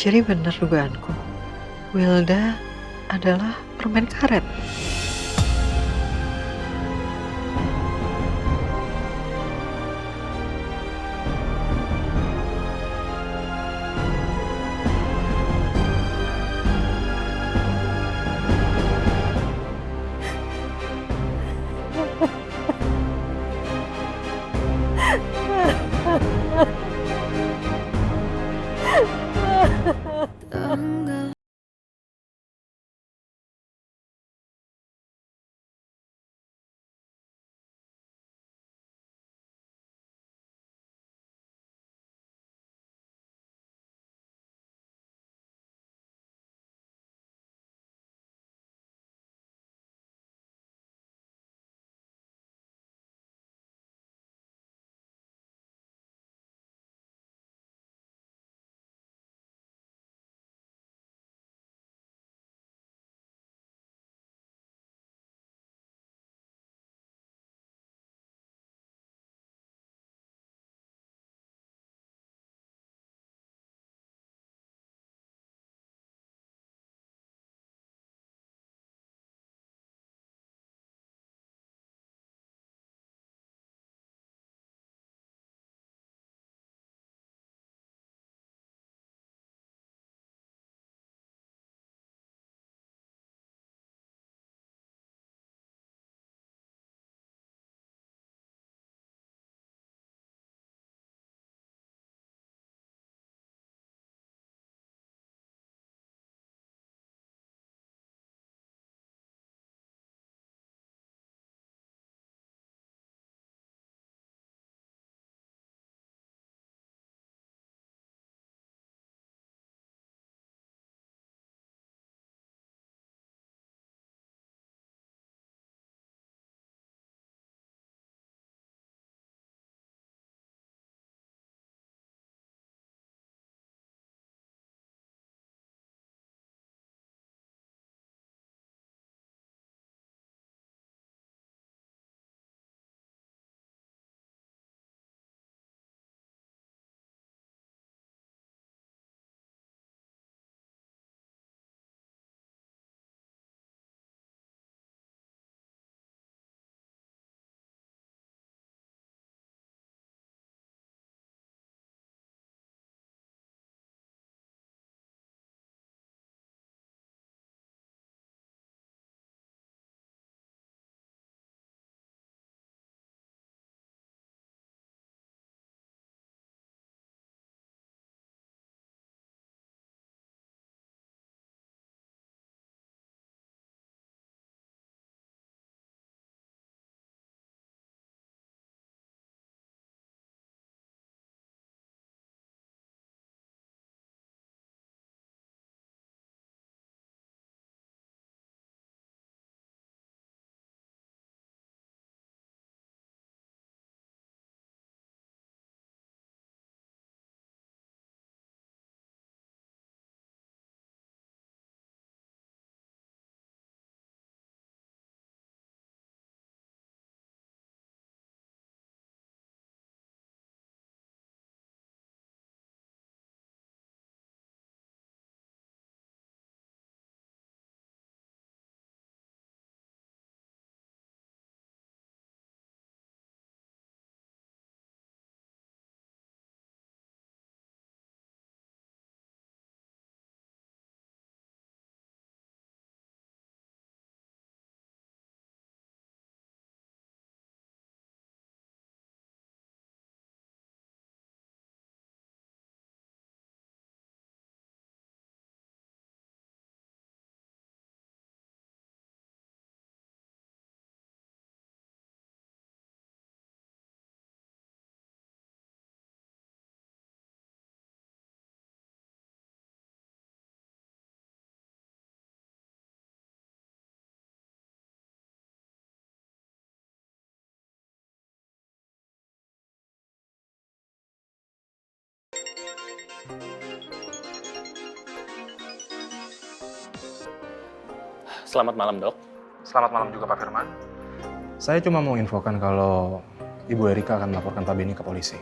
Jadi benar dugaanku, Wilda adalah permen karet. Selamat malam, Dok. Selamat malam juga Pak Firman. Saya cuma mau infokan kalau Ibu Erika akan melaporkan Pak Beni ke polisi.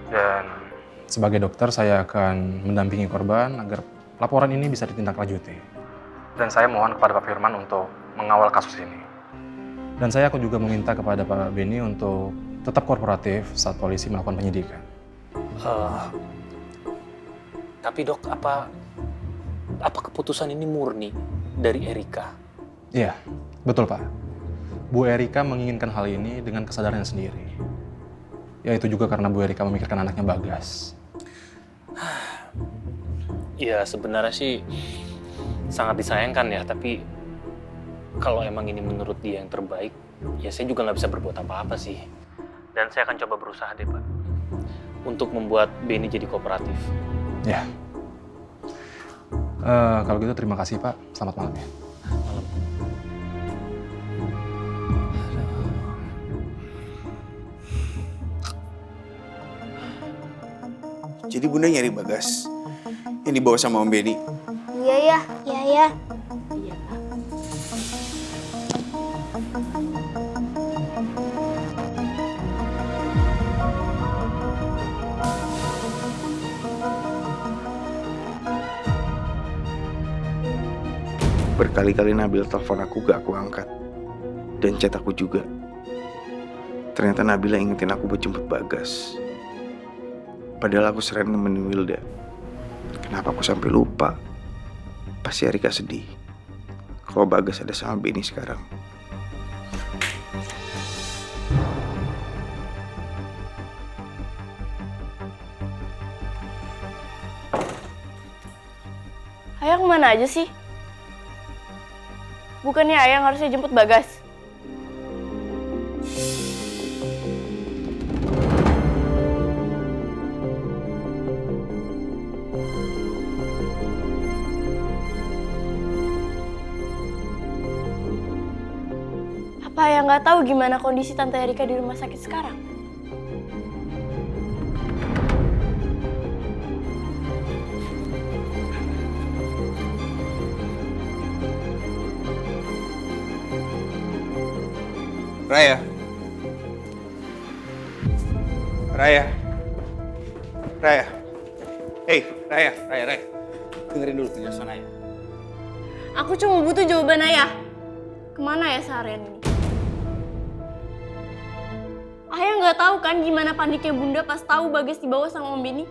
Dan Sebagai dokter, saya akan mendampingi korban agar laporan ini bisa ditindaklanjuti. Dan saya mohon kepada Pak Firman untuk mengawal kasus ini. Dan saya juga meminta kepada Pak Beni untuk tetap kooperatif saat polisi melakukan penyidikan. Tapi dok, apa keputusan ini murni dari Erika? Iya, betul Pak. Bu Erika menginginkan hal ini dengan kesadarannya sendiri. Ya itu juga karena Bu Erika memikirkan anaknya Bagas. Ya sebenarnya sih sangat disayangkan ya, tapi kalau emang ini menurut dia yang terbaik, ya saya juga nggak bisa berbuat apa-apa sih. Dan saya akan coba berusaha deh Pak, untuk membuat Beni jadi kooperatif. Ya. Kalau gitu terima kasih Pak. Selamat malam ya. Malam. Jadi Bunda nyari Bagas yang dibawa sama Om Beni. Iya ya. Iya ya. Berkali-kali Nabila telepon aku gak aku angkat. Dan chat aku juga. Ternyata Nabila ingetin aku buat jemput Bagas. Padahal aku sering nemenin Wilda. Kenapa aku sampai lupa? Pasti Erika sedih kalau Bagas ada sama Beni sekarang. Ayah kemana aja sih? Bukannya ayah yang harusnya jemput Bagas? Apa ayah nggak tahu gimana kondisi Tante Erika di rumah sakit sekarang? Raya. Hey, Raya. Dengerin dulu penjelasan Ayah. Aku cuma butuh jawaban ayah. Kemana ya seharian ini? Ayah nggak tahu kan gimana paniknya Bunda pas tahu Bagas dibawa sama Om Beni?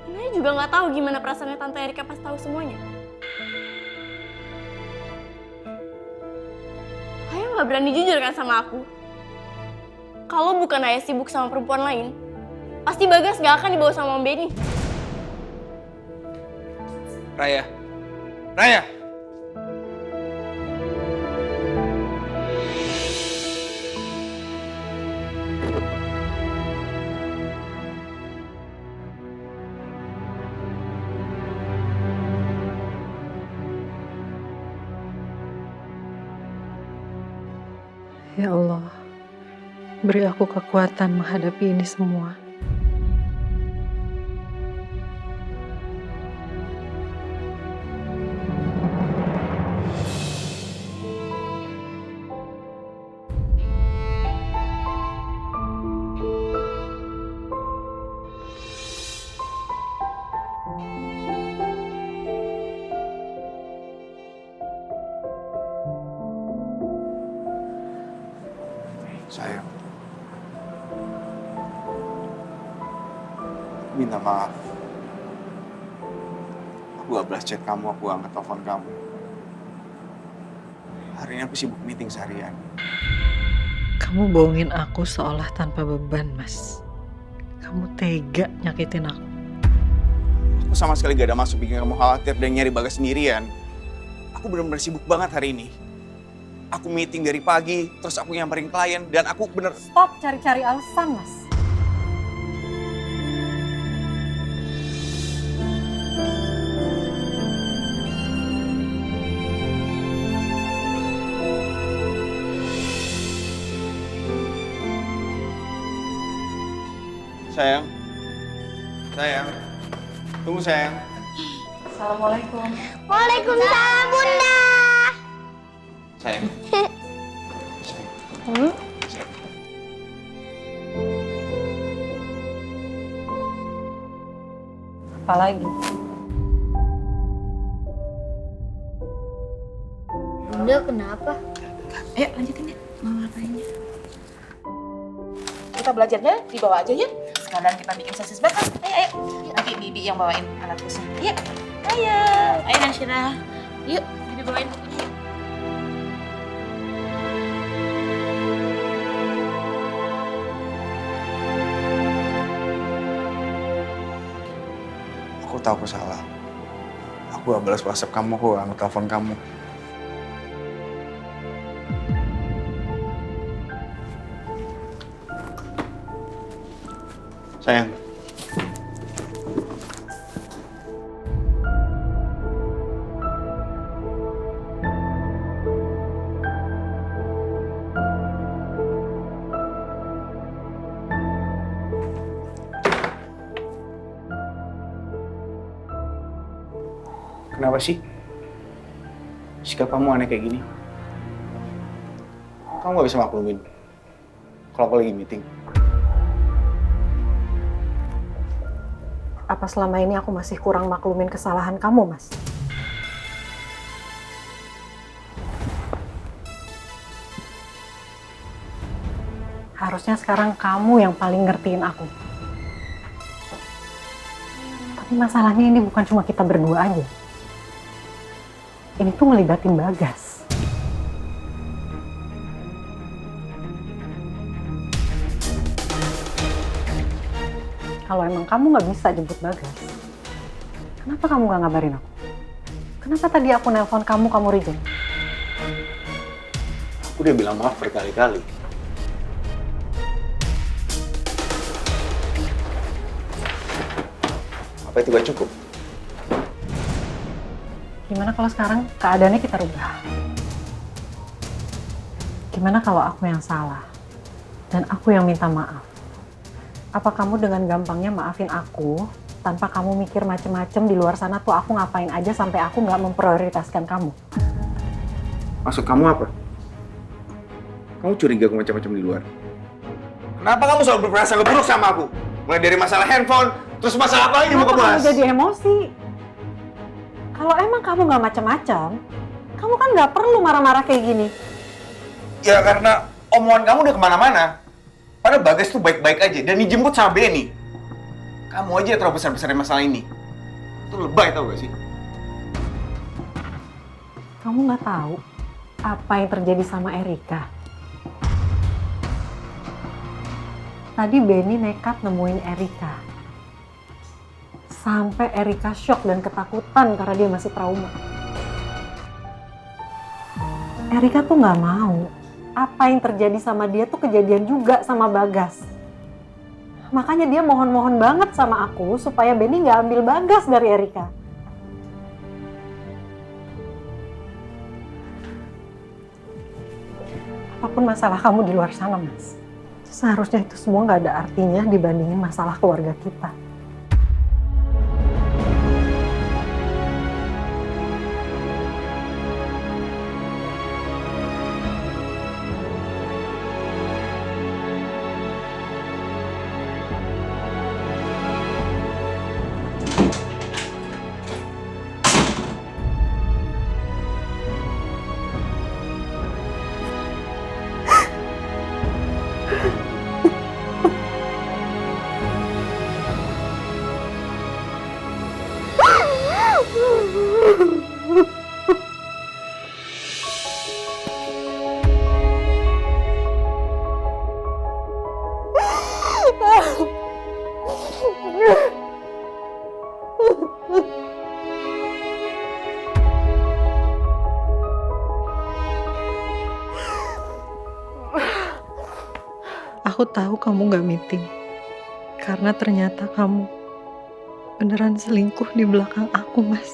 Dan ayah juga nggak tahu gimana perasaannya Tante Erika pas tahu semuanya. Ayah nggak berani jujur kan sama aku? Kalau bukan ayah sibuk sama perempuan lain, pasti Bagas nggak akan dibawa sama Om Beni. Raya. Ya Allah, beri aku kekuatan menghadapi ini semua. Sayang. Minta maaf. Aku gak balas chat kamu, aku gak angkat telepon kamu. Hari ini aku sibuk meeting seharian. Kamu bohongin aku seolah tanpa beban, Mas. Kamu tega nyakitin aku. Aku sama sekali gak ada maksud bikin kamu khawatir dan nyari Bagas sendirian. Aku benar-benar sibuk banget hari ini. Aku meeting dari pagi, terus aku nyamperin klien, dan aku bener... Stop cari-cari alasan, Mas. Sayang. Tunggu sayang. Assalamualaikum. Waalaikumsalam Bunda. Sayang. apa lagi. Bunda kenapa? Ayo lanjutin ya, mama ngapainnya. Kita belajarnya di bawah aja ya. Sekalian kita bikin sosis bakar. Ayo. Nanti Bibi yang bawain alat kusum. Ayo. Ayo Nasyira. Yuk, Bibi bawain bukunya. Aku tahu aku salah. Aku gak balas WhatsApp kamu, aku gak ngetelepon kamu. Sayang. Kenapa sih? Sikap kamu aneh kayak gini. Kamu gak bisa maklumin kalau aku lagi meeting. Apa selama ini aku masih kurang maklumin kesalahan kamu, Mas? Harusnya sekarang kamu yang paling ngertiin aku. Tapi masalahnya ini bukan cuma kita berdua aja. Ini tuh ngelibatin Bagas. Kalau emang kamu nggak bisa jemput Bagas, kenapa kamu nggak ngabarin aku? Kenapa tadi aku nelpon kamu reject? Aku udah bilang maaf berkali-kali. Apa itu gak cukup? Gimana kalau sekarang keadaannya kita rubah? Gimana kalau aku yang salah dan aku yang minta maaf? Apa kamu dengan gampangnya maafin aku tanpa kamu mikir macem-macem di luar sana tuh aku ngapain aja sampai aku nggak memprioritaskan kamu? Maksud kamu apa? Kamu curiga aku macam-macam di luar? Kenapa kamu selalu berprasangka buruk sama aku? Mulai dari masalah handphone, terus masalah apa lagi mau kamu bahas? Kamu jadi emosi? Kalau emang kamu nggak macam-macam, kamu kan nggak perlu marah-marah kayak gini. Ya karena omongan kamu udah kemana-mana. Padahal Bagas tuh baik-baik aja dan dijemput sama Benny. Kamu aja yang terlalu besar-besarin masalah ini. Itu lebay tau gak sih? Kamu nggak tahu apa yang terjadi sama Erika. Tadi Benny nekat nemuin Erika. Sampai Erika shock dan ketakutan karena dia masih trauma. Erika tuh nggak mau apa yang terjadi sama dia tuh kejadian juga sama Bagas. Makanya dia mohon-mohon banget sama aku supaya Benny nggak ambil Bagas dari Erika. Apapun masalah kamu di luar sana, Mas, seharusnya itu semua nggak ada artinya dibandingin masalah keluarga kita. Aku tahu kamu gak meeting. Karena ternyata kamu beneran selingkuh di belakang aku, Mas.